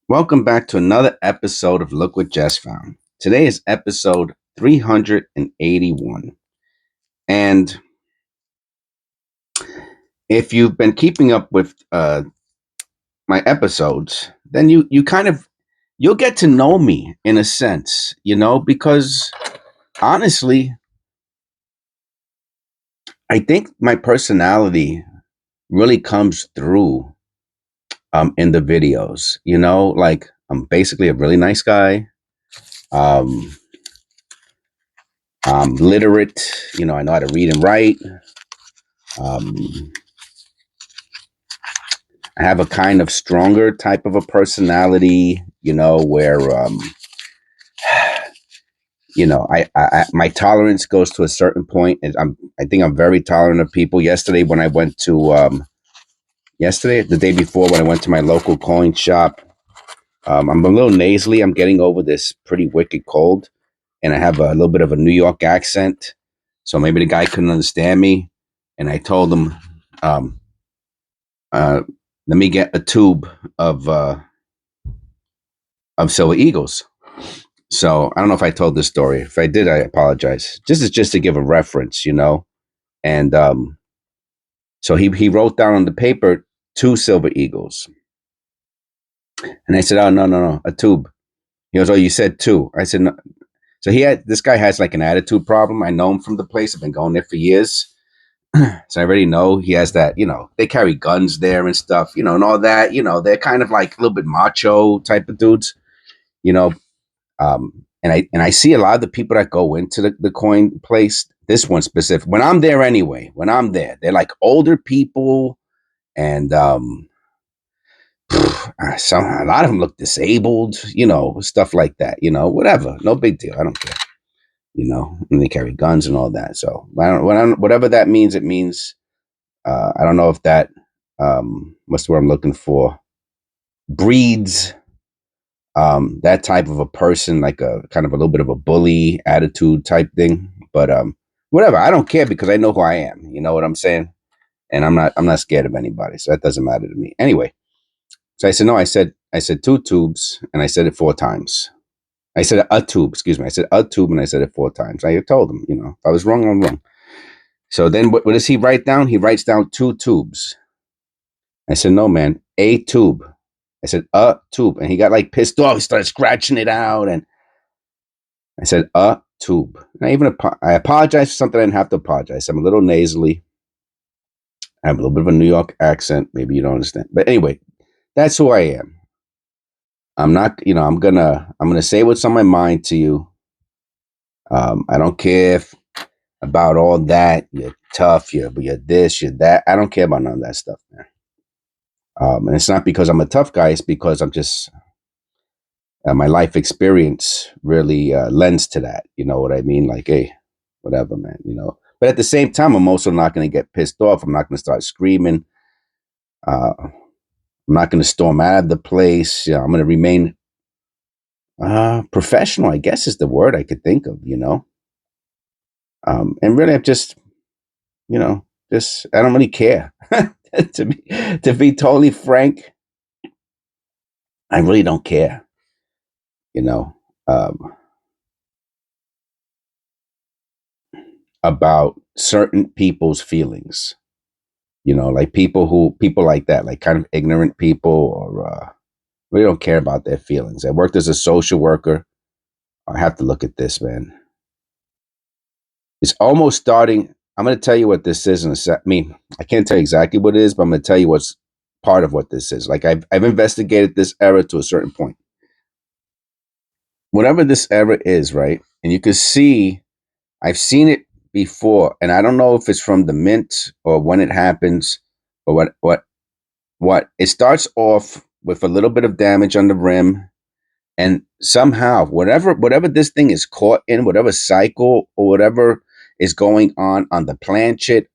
Welcome back to another episode of Look What Jess Found. Today is episode 381. And if you've been keeping up with my episodes, then you kind of you'll get to know me in a sense, because honestly, I think my personality really comes through in the videos, like I'm basically a really nice guy. Um I'm literate, I know how to read and write. Um, I have a kind of stronger type of a personality, where my tolerance goes to a certain point, and I think I'm very tolerant of people. Yesterday, when I went to the day before, when I went to my local coin shop, I'm a little nasally. I'm getting over this pretty wicked cold, and I have a little bit of a New York accent, so maybe the guy couldn't understand me, and I told him, um, uh, let me get a tube of Silver Eagles. So I don't know if I told this story. If I did, I apologize. Just to give a reference, And so he wrote down on the paper 2 Silver Eagles, and I said, "Oh, no, a tube." He goes, "Oh, you said 2." I said, "No." So this guy has like an attitude problem. I know him from the place. I've been going there for years. So I already know he has that, they carry guns there and stuff, and all that, they're kind of like a little bit macho type of dudes, you know. And I see a lot of the people that go into the coin place, this one specific, when I'm there anyway, they're like older people, and a lot of them look disabled, stuff like that, whatever, no big deal. I don't care, and they carry guns and all that. So whatever that means, it means. I don't know if that, what's the word I'm looking for, breeds that type of a person, like a kind of a little bit of a bully attitude type thing. But whatever, I don't care because I know who I am. You know what I'm saying? And I'm not scared of anybody, so that doesn't matter to me. Anyway, so I said no. I said 2 tubes, and I said it 4 times. I said a tube. Excuse me. I said a tube, and I said it 4 times. I told him, if I was wrong, I'm wrong. So then, what does he write down? He writes down 2 tubes. I said, no, man, a tube. I said, a tube. And he got like pissed off. He started scratching it out. And I said, a tube. And I apologized for something I didn't have to apologize. I'm a little nasally. I have a little bit of a New York accent. Maybe you don't understand. But anyway, that's who I am. I'm not, I'm gonna say what's on my mind to you. I don't care about all that. You're tough, you're this, you're that. I don't care about none of that stuff, man. And it's not because I'm a tough guy, it's because I'm just my life experience really lends to that. You know what I mean? Like, hey, whatever, man. But at the same time, I'm also not going to get pissed off. I'm not going to start screaming. I'm not going to storm out of the place. I'm going to remain professional, I guess is the word I could think of. And really, I'm just, I don't really care. to be totally frank, I really don't care. You know. Um, about certain people's feelings, like people like that, like kind of ignorant people, or really don't care about their feelings. I worked as a social worker. I have to look at this, man. It's almost starting. I'm going to tell you what this is in a sec. I mean, I can't tell you exactly what it is, but I'm going to tell you what's part of what this is. Like I've investigated this era to a certain point. Whatever this era is, right? And you can see I've seen it before, and I don't know if it's from the mint or when it happens, or what. It starts off with a little bit of damage on the rim, and somehow, whatever this thing is caught in, whatever cycle or whatever is going on the planchet,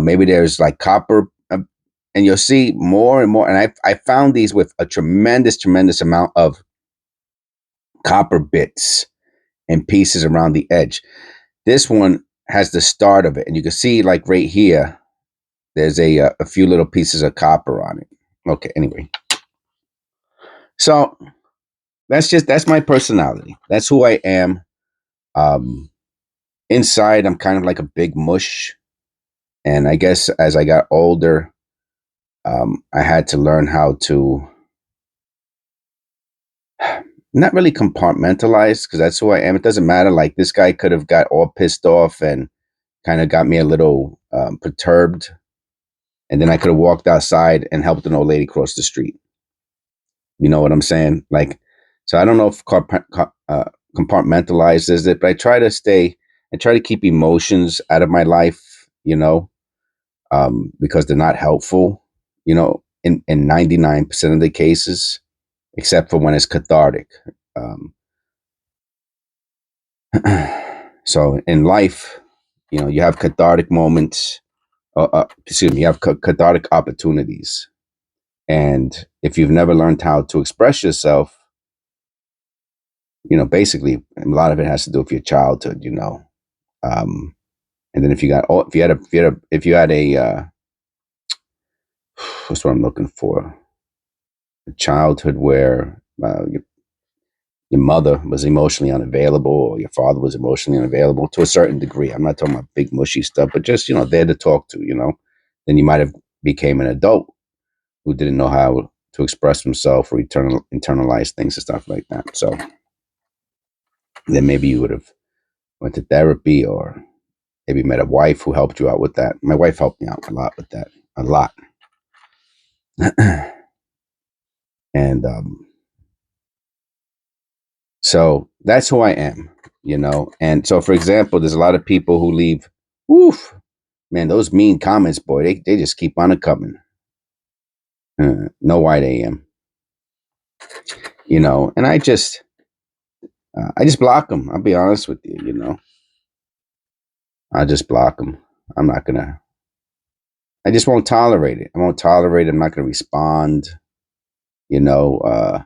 maybe there's like copper, and you'll see more and more. And I found these with a tremendous amount of copper bits and pieces around the edge. This one has the start of it, and you can see like right here, there's a few little pieces of copper on it. Okay, anyway. So that's my personality. That's who I am. Um, Inside, I'm kind of like a big mush. And I guess as I got older, I had to learn how to not really compartmentalize because that's who I am. It doesn't matter. Like this guy could have got all pissed off and kind of got me a little perturbed. And then I could have walked outside and helped an old lady cross the street. You know what I'm saying? Like, so I don't know if compartmentalized it, but I try to keep emotions out of my life, because they're not helpful, in 99% of the cases, except for when it's cathartic. Um, so in life, you have cathartic moments, excuse me, you have cathartic opportunities. And if you've never learned how to express yourself, basically a lot of it has to do with your childhood. Um, and then if you had a what's what I'm looking for, a childhood where your mother was emotionally unavailable or your father was emotionally unavailable to a certain degree. I'm not talking about big mushy stuff, but just, there to talk to. Then you might have became an adult who didn't know how to express himself or internalize things and stuff like that. So then maybe you would have went to therapy or maybe met a wife who helped you out with that. My wife helped me out a lot with that, a lot. And so that's who I am. And so, for example, there's a lot of people who leave, woof, man, those mean comments, boy, they just keep on it coming. No white AM, and I just block them. I'll be honest with you. I just block them. I'm not gonna. I just won't tolerate it. I won't tolerate it. I'm not gonna respond. You know,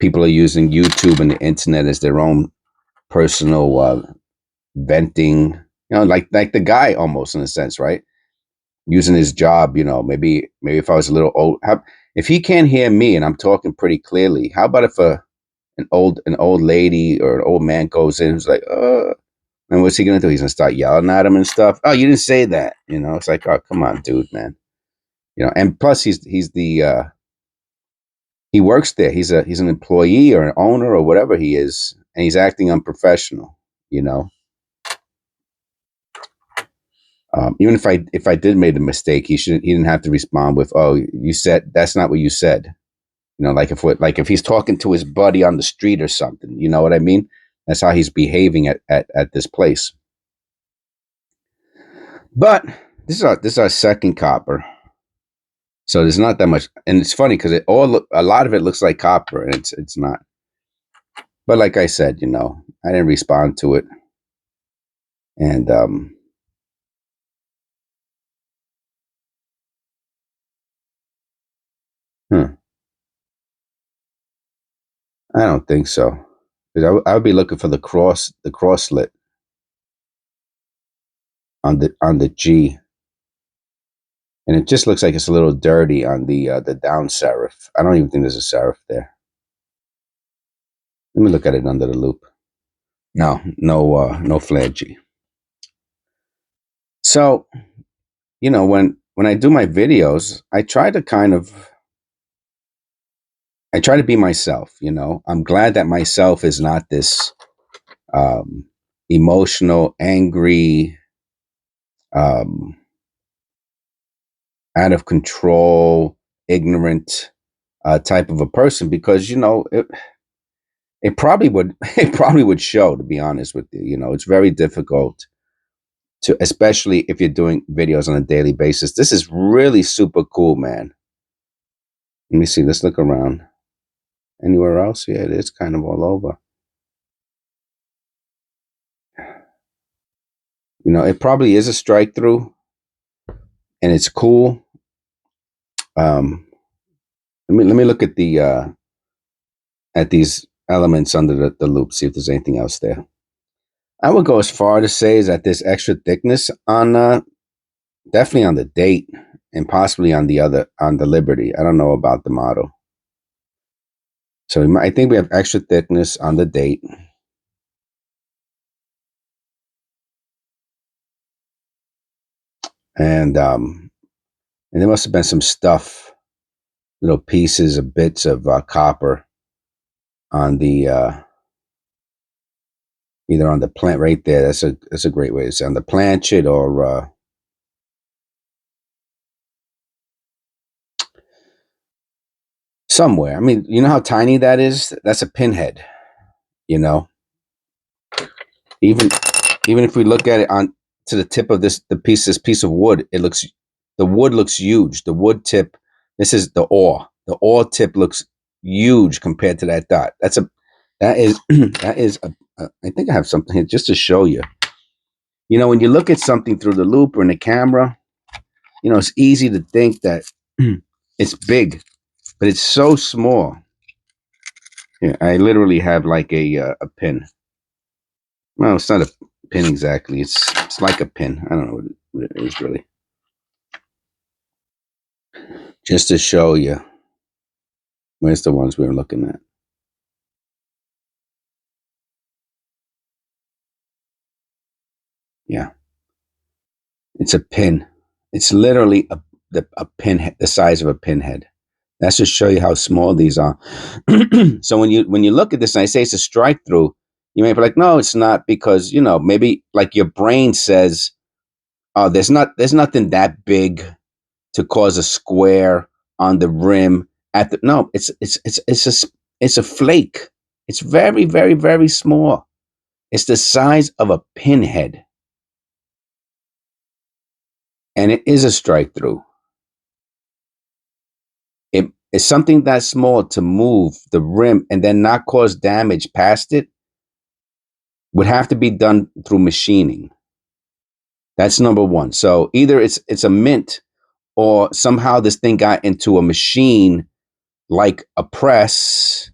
people are using YouTube and the internet as their own personal venting. Like the guy almost in a sense, right? Using his job. Maybe if I was a little old, if he can't hear me and I'm talking pretty clearly, how about if an old lady or an old man goes in who's like, and what's he gonna do? He's gonna start yelling at him and stuff. Oh, you didn't say that. It's like, oh, come on, dude, man. And plus he's the he works there. He's an employee or an owner or whatever he is, and he's acting unprofessional. You know, even if I did make a mistake, he didn't have to respond with, "Oh, you said that's not what you said." Like if he's talking to his buddy on the street or something. You know what I mean? That's how he's behaving at this place. But this is our second copper, so there's not that much, and it's funny because a lot of it looks like copper, and it's not. But like I said, I didn't respond to it, and hmm, I don't think so. 'Cause I would be looking for the crosslet on the G, and it just looks like it's a little dirty on the down serif. I don't even think there's a serif there. Let me look at it under the loop. No, no flare G. So when I do my videos, I try to be myself. I'm glad that myself is not this um, emotional, angry, um, out of control, ignorant type of a person because it probably would it probably would show. To be honest with you, it's very difficult to, especially if you're doing videos on a daily basis. This is really super cool, man. Let me see. Let's look around. Anywhere else? Yeah, it is kind of all over. It probably is a strike through, and it's cool. Um, let me look at these elements under the loop. See if there's anything else there. I would go as far to say is that there's extra thickness on definitely on the date and possibly on the Liberty. I don't know about the model. So I think we have extra thickness on the date. And there must have been some stuff, little pieces of bits of copper on the either on the plant right there. That's a great way to say on the planchet or somewhere. I mean, you know how tiny that is? That's a pinhead. You know, even if we look at it on to the tip of this piece of wood, the wood looks huge. The wood tip. This is the ore. The ore tip looks huge compared to that dot. That is I think I have something here just to show you. You know, when you look at something through the loop or in the camera, you know, it's easy to think that it's big, but it's so small. Yeah, I literally have like a pin. Well, it's not a pin exactly. It's like a pin. I don't know what it is really. Just to show you. Where's the ones we were looking at? Yeah. It's a pin. It's literally a pin, the size of a pinhead. That's to show you how small these are. So when you look at this and I say it's a strike through, you may be like, no, it's not, because you know maybe like your brain says, oh, there's nothing that big to cause a square on the rim at the no. It's a flake. It's very very very small. It's the size of a pinhead, and it is a strike through. It's something that small to move the rim and then not cause damage past it would have to be done through machining. That's number one. So either it's a mint, or somehow this thing got into a machine like a press.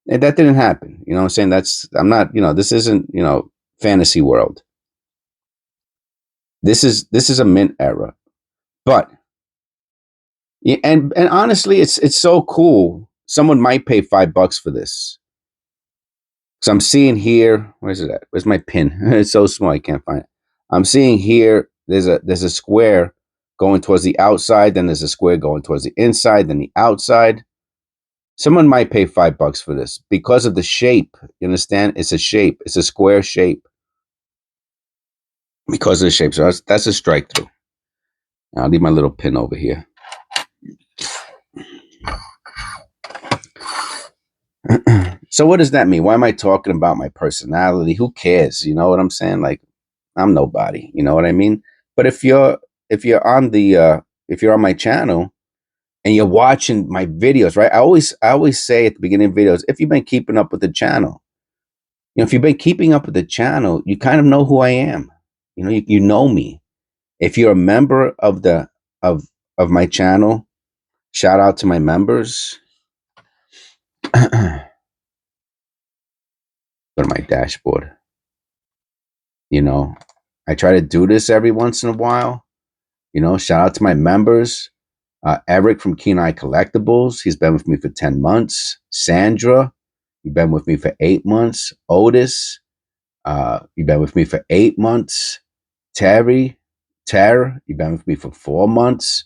And that didn't happen. You know what I'm saying? I'm not, this isn't, fantasy world. This is a mint era. But yeah, and honestly, it's so cool. Someone might pay $5 for this. So I'm seeing here, where's it at? Where's my pin? It's so small I can't find it. I'm seeing here there's a square going towards the outside, then there's a square going towards the inside, then the outside. Someone might pay $5 for this because of the shape. You understand? It's a shape. It's a square shape because of the shape. So that's a strike through. I'll leave my little pin over here. So what does that mean? Why am I talking about my personality? Who cares? You know what I'm saying? Like, I'm nobody. You know what I mean? But if you're on the if you're on my channel and you're watching my videos, right? I always say at the beginning of videos, if you've been keeping up with the channel, if you've been keeping up with the channel, you kind of know who I am. You know me. If you're a member of the of my channel, shout out to my members. Go to my dashboard. I try to do this every once in a while. Shout out to my members. Eric from Keen Eye Collectibles. He's been with me for 10 months. Sandra, you've been with me for 8 months. Otis, you've been with me for 8 months. Terry, you've been with me for 4 months.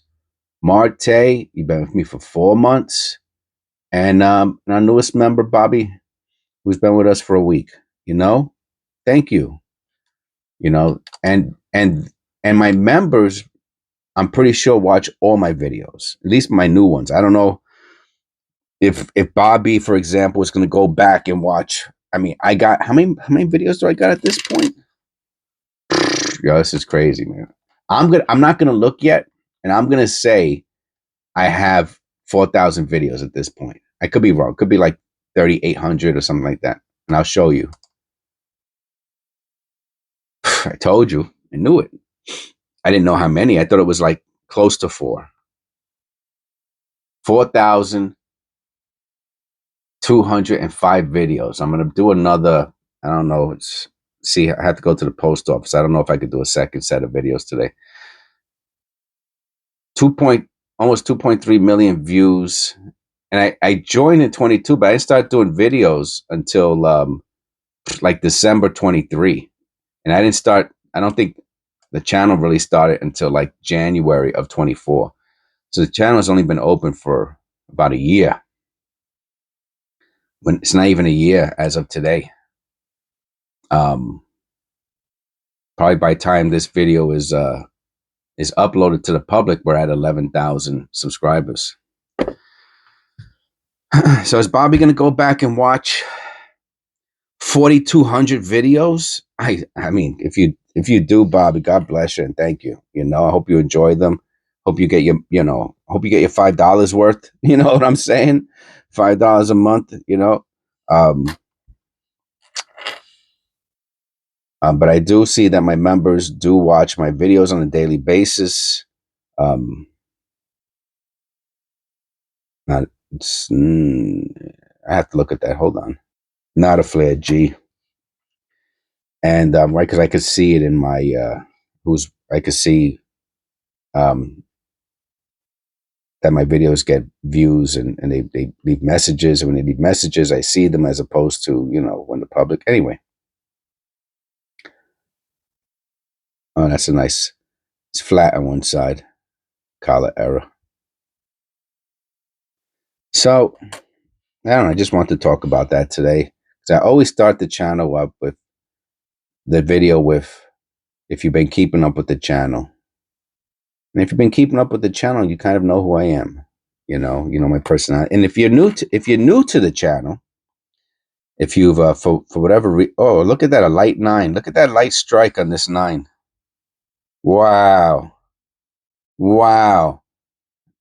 MAR-TAY, you've been with me for 4 months. And our newest member, Bobby, who's been with us for a week. Thank you. And my members, I'm pretty sure, watch all my videos, at least my new ones. I don't know if Bobby, for example, is going to go back and watch. I mean, I got how many videos do I got at this point? Yo, this is crazy, man. I'm not gonna look yet, and I'm gonna say I have 4,000 videos at this point. I could be wrong. Could be like 3,800 or something like that, and I'll show you. I told you. I knew it. I didn't know how many. I thought it was like close to 4,205 videos. I'm gonna do another. I don't know. See. I have to go to the post office. I don't know if I could do a second set of videos today. Almost 2.3 million views And I joined in 22, but I didn't start doing videos until like December 23. And I don't think the channel really started until like January of 24. So the channel has only been open for about a year. When it's not even a year as of today. Um, Probably by the time this video is uploaded to the public, we're at 11,000 subscribers. So is Bobby going to go back and watch 4,200 videos? I mean, if you do, Bobby, God bless you and thank you. You know, I hope you enjoy them. Hope you get your hope you get your $5 worth. You know what I'm saying? $5 a month. You know, but I do see that my members do watch my videos on a daily basis. Not, I have to look at that. Hold on. Not a flare G. And right, because I could see it in my I could see um, that my videos get views and they leave messages. And when they leave messages, I see them as opposed to, when the public. Anyway. Oh, that's a nice. It's flat on one side. Color error. So, I don't know. I just want to talk about that today. Because I always start the channel up with the video with, if you've been keeping up with the channel. And if you've been keeping up with the channel, you kind of know who I am. You know my personality. And if you're new to the channel, if you've for whatever oh, look at that, a light 9. Look at that light strike on this 9. Wow. Wow.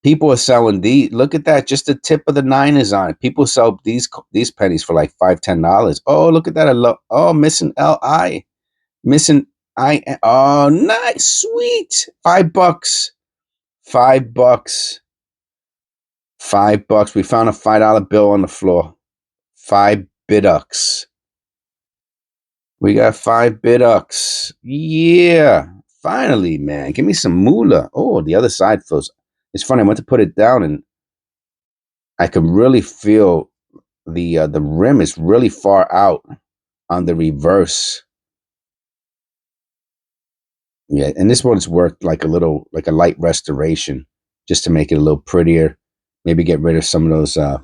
People are selling these. Look at that. Just the tip of the 9 is on it. People sell these pennies for like $5-10. Oh, look at that. Oh, missing LI. Missing I. Oh, nice. Sweet. $5. $5. $5. We found a $5 bill on the floor. 5 biducks. We got 5 biducks. Yeah. Finally, man. Give me some moolah. Oh, the other side feels. It's funny. I went to put it down and I can really feel the rim is really far out on the reverse. Yeah, and this one's worth like a light restoration just to make it a little prettier. Maybe get rid of some of those I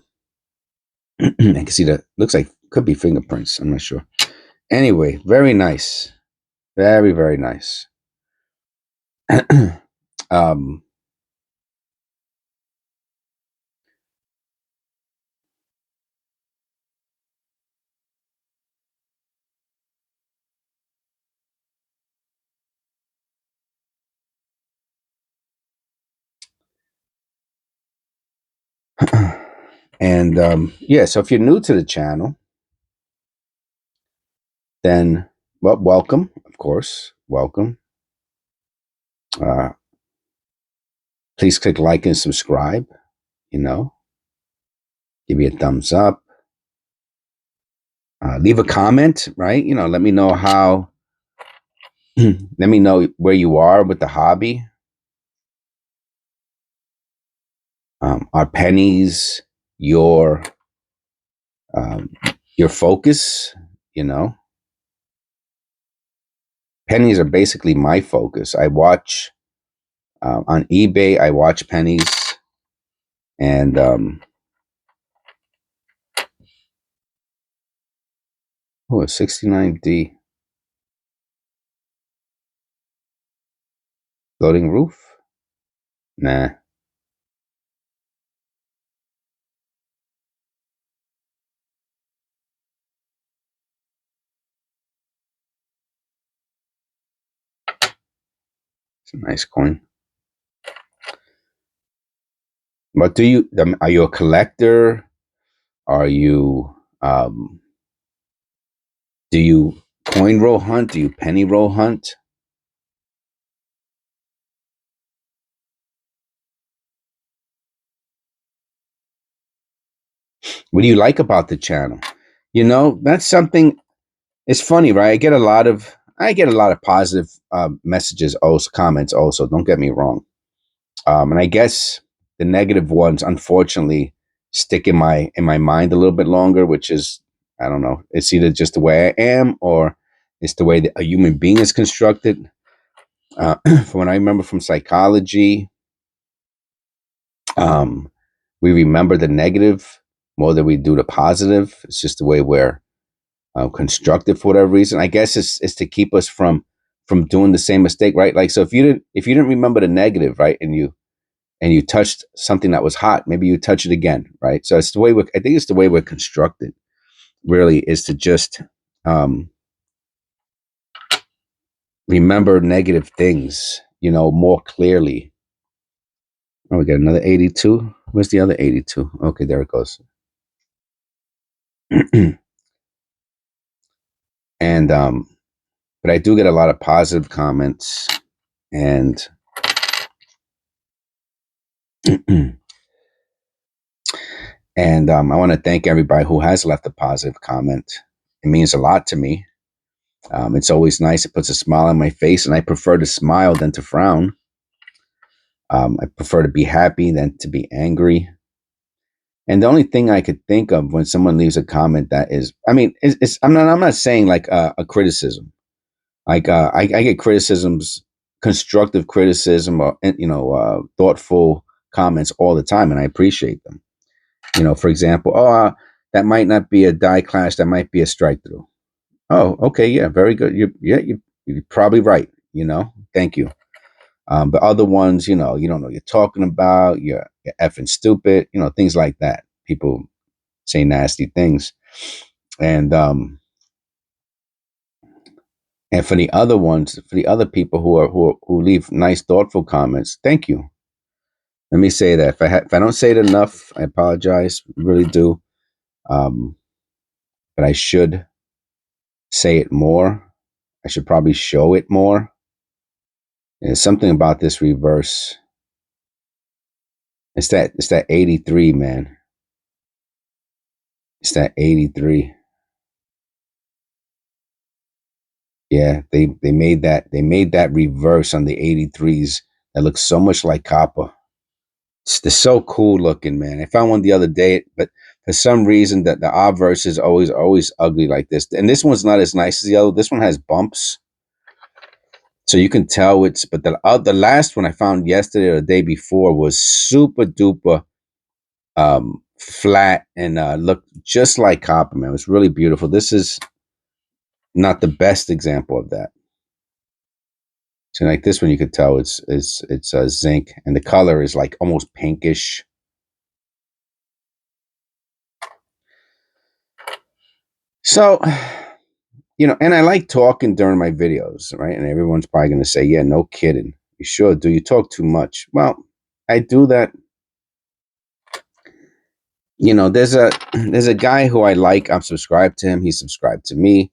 can see that looks like could be fingerprints. I'm not sure. Anyway, very nice. Very, very nice. And yeah, so if you're new to the channel, then welcome, of course, welcome. Please click like and subscribe. Give me a thumbs up. Leave a comment, right? Let me know how. Let me know where you are with the hobby. Are pennies your focus? Pennies are basically my focus. I watch on eBay. I watch pennies, and oh, a 69D floating roof. Nah. It's a nice coin. But are you a collector? Are you do you coin roll hunt? Do you penny roll hunt? What do you like about the channel? That's something. It's funny, right? I get a lot of positive messages, also comments. Also, don't get me wrong. And I guess the negative ones, unfortunately, stick in my mind a little bit longer, which is, I don't know, it's either just the way I am or it's the way that a human being is constructed. From what I remember from psychology, we remember the negative more than we do the positive. It's just the way we're constructed for whatever reason. I guess it's to keep us from doing the same mistake, right? Like, so if you didn't remember the negative, right, and you touched something that was hot, maybe you touch it again, right? So it's the way I think it's the way we're constructed. Really, is to just remember negative things, more clearly. Oh, we got another 82. Where's the other 82? Okay, there it goes. And but I do get a lot of positive comments, and and I want to thank everybody who has left a positive comment. It means a lot to me. It's always nice. It puts a smile on my face, and I prefer to smile than to frown. I prefer to be happy than to be angry. And the only thing I could think of when someone leaves a comment that is, I mean, I'm not saying like a criticism. Like I get criticisms, constructive criticism, or thoughtful comments all the time, and I appreciate them. For example, that might not be a die clash, that might be a strike through. Oh, okay, yeah, very good. You're probably right. Thank you. But other ones, you don't know what you're talking about. You're effing stupid. Things like that. People say nasty things, and for the other ones, for the other people who leave nice, thoughtful comments, thank you. Let me say that if I don't say it enough, I apologize. Really do. But I should say it more. I should probably show it more. There's something about this reverse. It's that 83, man. It's that 83. Yeah, they made that reverse on the 83s that looks so much like copper. They're so cool looking, man. I found one the other day, but for some reason that the obverse is always ugly like this. And this one's not as nice as the other. This one has bumps. So you can tell but the last one I found yesterday or the day before was super duper flat and looked just like copper, man. It was really beautiful. This is not the best example of that. So like this one, you could tell it's zinc, and the color is like almost pinkish. So, and I like talking during my videos, right? And everyone's probably going to say, yeah, no kidding. You sure do. You talk too much. Well, I do that. There's a guy who I like. I'm subscribed to him. He's subscribed to me.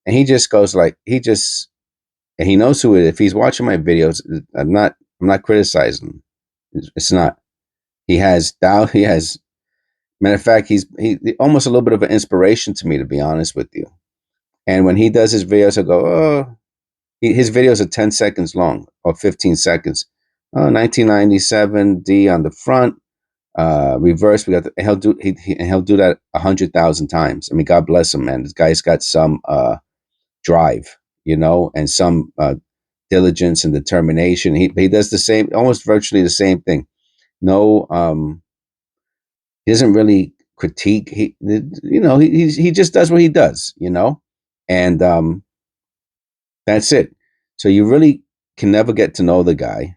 And he just goes like, and he knows who it is. If he's watching my videos, I'm not criticizing him. It's not. He has doubt. Matter of fact, he almost a little bit of an inspiration to me, to be honest with you. And when he does his videos, I go, oh, his videos are 10 seconds long or 15 seconds. Oh, 1997 D on the front, reverse. He'll do that 100,000 times. I mean, God bless him, man. This guy's got some drive, and some diligence and determination. He does the same, almost virtually the same thing. No, he doesn't really critique. He just does what he does, and that's it. So you really can never get to know the guy.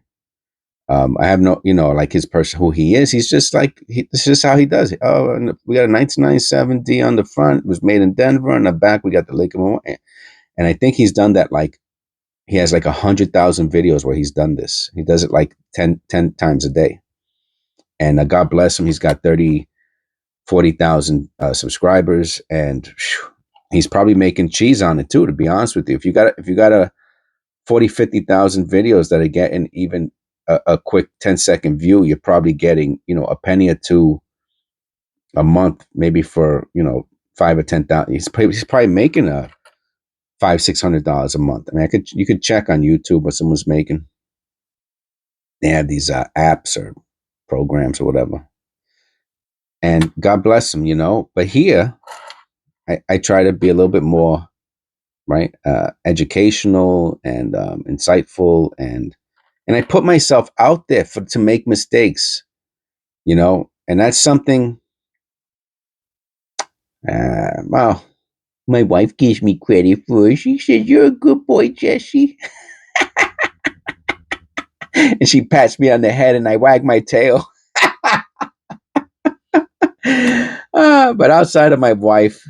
I have no, like his person, who he is. He's just like, this is how he does it. Oh, and we got a 1997 D on the front. It was made in Denver. On the back, we got the Lake of Milwaukee. And I think he's done that, like, he has like 100,000 videos where he's done this. He does it like 10 times a day. And God bless him. He's got 40,000 subscribers, and he's probably making cheese on it too, to be honest with you. If you got a 50,000 videos that are getting even a quick 10-second view, you're probably getting, a penny or two a month, maybe for, 5 or 10,000. He's probably making a $500-600 a month. I mean, you could check on YouTube what someone's making. They have these apps or programs or whatever. and God bless him, you know. But here, I try to be a little bit more, right, educational and insightful, and I put myself out there to make mistakes, you know, and that's something. Well, my wife gives me credit for. She says, "You're a good boy, Jesse," and she pats me on the head, and I wag my tail. But outside of my wife,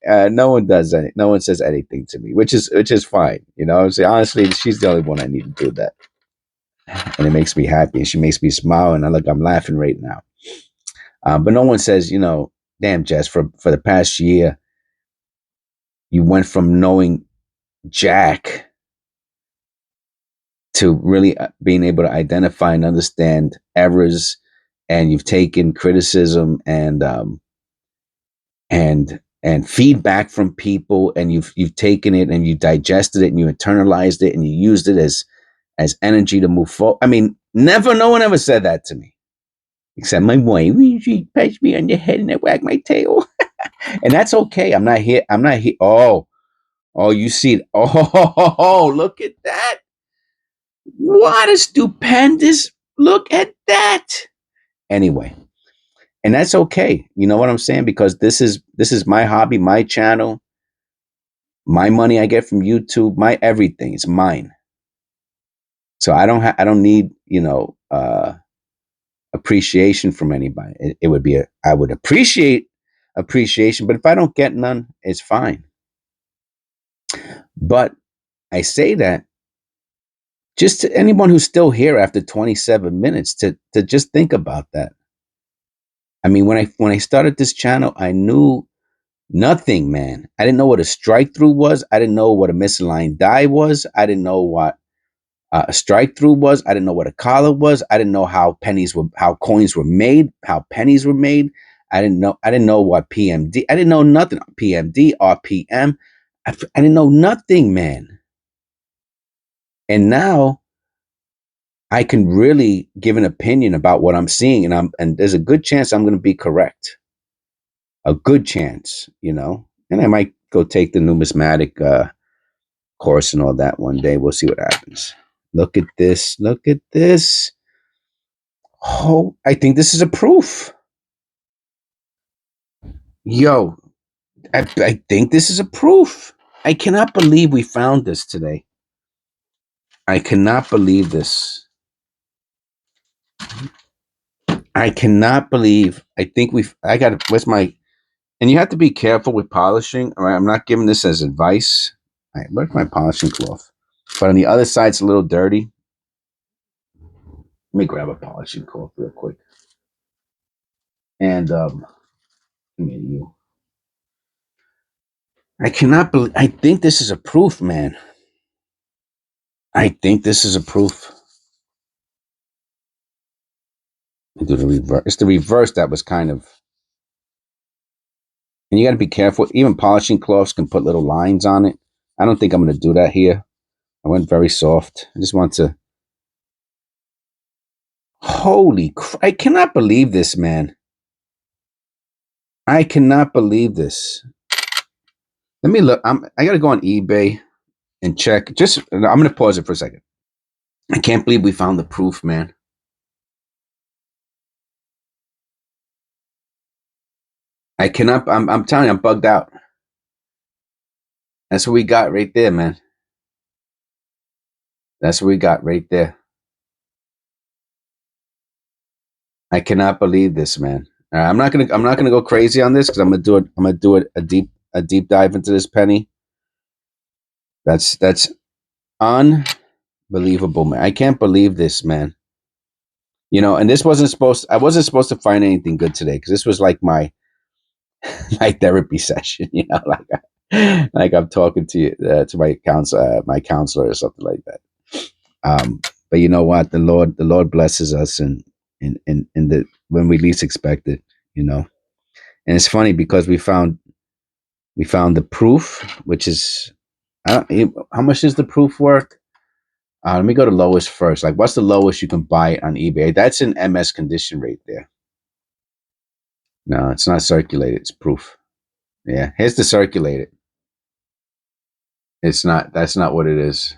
no one does any. No one says anything to me, which is fine. You know, I'm saying, honestly, she's the only one I need to do that, and it makes me happy. And she makes me smile, and I'm laughing right now. But no one says, you know, damn, Jess, for the past year, you went from knowing Jack to really being able to identify and understand errors, and you've taken criticism and feedback from people, and you've taken it and you digested it and you internalized it and you used it as energy to move forward. I mean, no one ever said that to me, except my wife. She pats me on the head and I wag my tail, and that's okay. I'm not here. I'm not here. Oh, you see it? Oh, look at that! What a stupendous look at that! Anyway, and that's okay. You know what I'm saying? Because this is my hobby, my channel, my money I get from YouTube, my everything. It's mine. So I don't need, you know, appreciation from anybody. It would be I would appreciate appreciation, but if I don't get none, it's fine. But I say that just to anyone who's still here after 27 minutes to just think about that. I mean, when I started this channel, I knew nothing, man. I didn't know what a strike through was. I didn't know what a misaligned die was. I didn't know what a strike through was. I didn't know what a collar was. I didn't know how coins were made, how pennies were made. I didn't know what PMD. I didn't know nothing. PMD, RPM. I didn't know nothing, man. And now I can really give an opinion about what I'm seeing, and there's a good chance I'm going to be correct. A good chance, you know. And I might go take the numismatic course and all that one day. We'll see what happens. Look at this. Look at this. Oh, I think this is a proof. Yo, I think this is a proof. I cannot believe we found this today. I cannot believe this. I cannot believe. Where's my, and you have to be careful with polishing. All right, I'm not giving this as advice. All right, where's my polishing cloth? But on the other side, it's a little dirty. Let me grab a polishing cloth real quick. And give me you. I cannot believe. I think this is a proof, man. I think this is a proof. Do the reverse. It's the reverse that was kind of. And you got to be careful. Even polishing cloths can put little lines on it. I don't think I'm going to do that here. I went very soft. I just want to. Holy crap. I cannot believe this, man. I cannot believe this. Let me look. I got to go on eBay and check. I'm going to pause it for a second. I can't believe we found the proof, man. I cannot. I'm telling you, I'm bugged out. That's what we got right there, man. That's what we got right there. I cannot believe this, man. I'm not gonna go crazy on this because I'm gonna do it a deep dive into this penny. That's unbelievable, man. I can't believe this, man. You know, and I wasn't supposed to find anything good today because this was like my therapy session. You know, like I'm talking to my counselor or something like that. But you know what? The Lord blesses us in when we least expect it. You know, and it's funny because we found the proof, which is how much is the proof worth? Let me go to lowest first. Like, what's the lowest you can buy it on eBay? That's an MS condition right there. No, it's not circulated. It's proof. Yeah, here's the circulated. It's not. That's not what it is.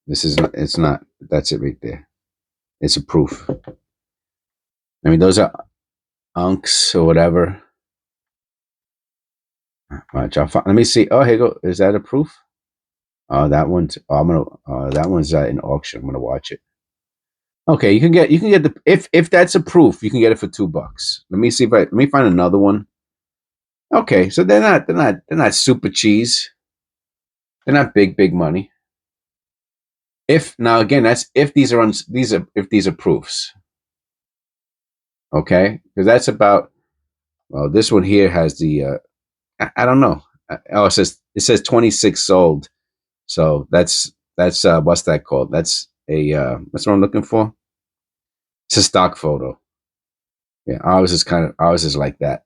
This is. Not, it's not. That's it right there. It's a proof. I mean, those are unks or whatever. Watch, let me see. Oh, here you go. Is that a proof? Oh, that one's. Oh, I'm gonna. That one's in auction. I'm gonna watch it. Okay, you can get the if that's a proof, you can get it for $2. Let me see if let me find another one. Okay, so they're not super cheese. They're not big money. If now again, that's if these are if these are proofs. Okay, because that's about. Well, this one here has the. I don't know. Oh, it says 26 sold. So that's what's that called? That's a what's what I'm looking for. It's a stock photo. Yeah, ours is like that.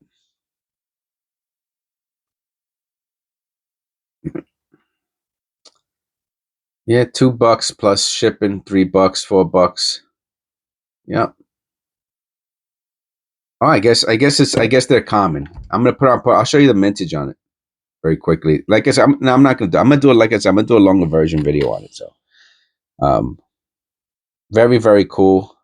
Yeah, $2 plus shipping, $3, $4. Yep. Oh, I guess they're common. I'm gonna I'll show you the mintage on it very quickly. Like I said, I'm not gonna I'm gonna do it like I said, I'm gonna do a longer version video on it. So um very, very cool.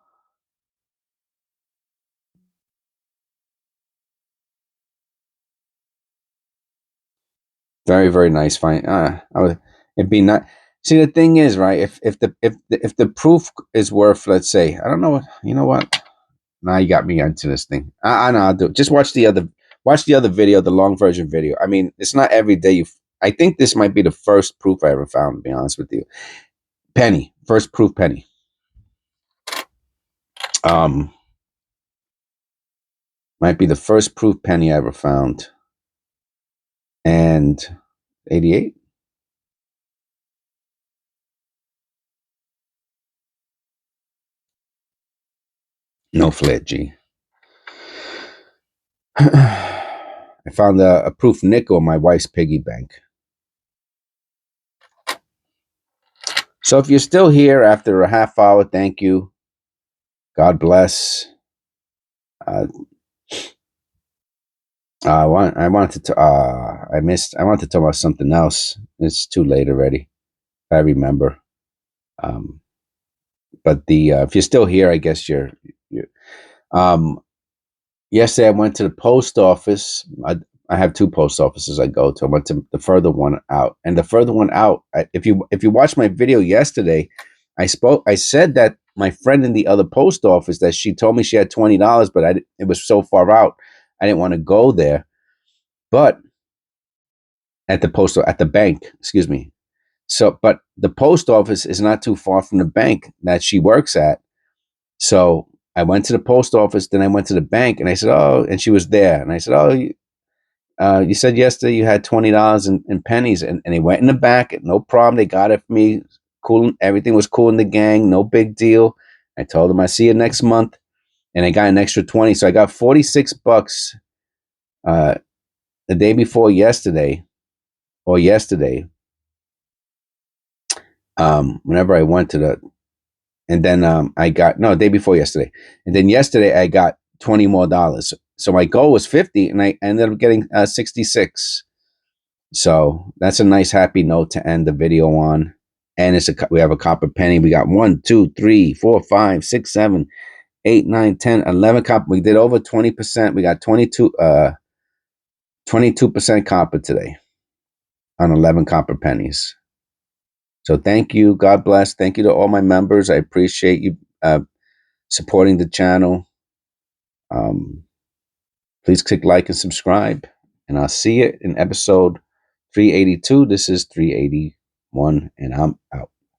Very, very nice find. It'd be not. See, the thing is, right? If the proof is worth, let's say, I don't know what you know what. Now you got me into this thing. I know I'll do it. Just watch the other video, the long version video. I mean, it's not every day I think this might be the first proof I ever found, to be honest with you. Penny. First proof penny. Um might be the first proof penny I ever found. And 88? No flat G. I found a proof nickel in my wife's piggy bank. So if you're still here after a half hour, thank you. God bless. I wanted to I wanted to talk about something else. It's too late already. I remember. Um, but the if you're still here, I guess you're um yesterday I went to the post office. I have two post offices I go to. I went to the further one out, and the further one out. If you watched my video yesterday, I said that my friend in the other post office that she told me she had $20, but it was so far out, I didn't want to go there. But at the bank, excuse me. So, but the post office is not too far from the bank that she works at. So I went to the post office, then I went to the bank, and I said, "Oh," and she was there, and I said, "Oh, you said yesterday you had $20 in pennies," and they went in the back, no problem. They got it for me. Cool, everything was cool in the gang, no big deal. I told them I see you next month, and I got an extra 20, so I got $46 the day before yesterday, or yesterday. Whenever I went to and then I got no day before yesterday, and then yesterday I got $20 more. So my goal was 50, and I ended up getting 66. So that's a nice happy note to end the video on. And we have a copper penny. We got 1, 2, 3, 4, 5, 6, 7, 8, 9, 10, 11 copper. We did over 20%. We got 22% copper today on 11 copper pennies. So thank you. God bless. Thank you to all my members. I appreciate you supporting the channel. Please click like and subscribe. And I'll see you in episode 382. This is 381, and I'm out.